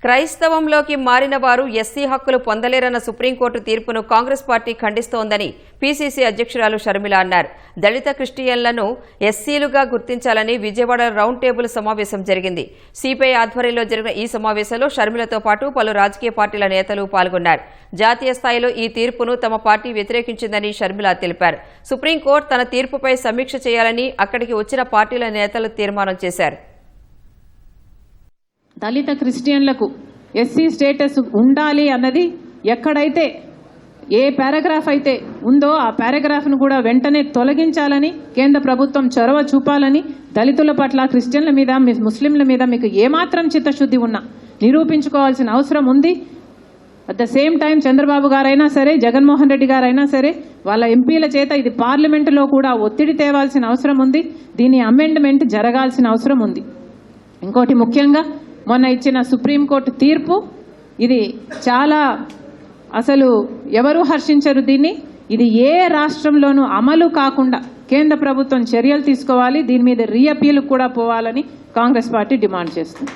క్రైస్తవంలోకి మారిన వారు ఎస్సీ హక్కులు పొందలేరన్న సుప్రీంకోర్టు తీర్పును కాంగ్రెస్ పార్టీ ఖండిస్తోందని పీసీసీ అధ్యక్షురాలు షర్మిల అన్నారు. దళిత క్రిస్టియన్లను ఎస్సీలుగా గుర్తించాలని విజయవాడ రౌండ్ టేబుల్ సమావేశం జరిగింది. సిపిఐ ఆధ్వర్యంలో జరిగిన ఈ సమావేశంలో షర్మిలతో పాటు పలు రాజకీయ పార్టీల నేతలు పాల్గొన్నారు. జాతీయ స్థాయిలో ఈ తీర్పును తమ పార్టీ వ్యతిరేకించిందని షర్మిల తెలిపారు. సుప్రీంకోర్టు తన తీర్పుపై సమీక్ష చేయాలని అక్కడికి వచ్చిన పార్టీల నేతలు తీర్మానం చేశారు. దళిత క్రిస్టియన్లకు ఎస్సీ స్టేటస్ ఉండాలి అన్నది ఎక్కడైతే ఏ పారాగ్రాఫ్ అయితే ఉందో ఆ పారాగ్రాఫ్ను కూడా వెంటనే తొలగించాలని కేంద్ర ప్రభుత్వం చొరవ చూపాలని, దళితుల పట్ల క్రిస్టియన్ల మీద ముస్లింల మీద మీకు ఏమాత్రం చిత్తశుద్ధి ఉన్నా నిరూపించుకోవాల్సిన అవసరం ఉంది. At the same time Chandrababu గారైనా సరే, జగన్మోహన్ రెడ్డి గారైనా సరే వాళ్ళ ఎంపీల చేత ఇది పార్లమెంటులో కూడా ఒత్తిడి తేవాల్సిన అవసరం ఉంది. దీని అమెండ్మెంట్ జరగాల్సిన అవసరం ఉంది. ఇంకోటి ముఖ్యంగా మొన్న ఇచ్చిన సుప్రీంకోర్టు తీర్పు ఇది చాలా అసలు ఎవరు హర్షించరు దీన్ని. ఇది ఏ రాష్ట్రంలోనూ అమలు కాకుండా కేంద్ర ప్రభుత్వం చర్యలు తీసుకోవాలి. దీని మీద రీఅపీల్ కూడా పోవాలని కాంగ్రెస్ పార్టీ డిమాండ్ చేస్తుంది.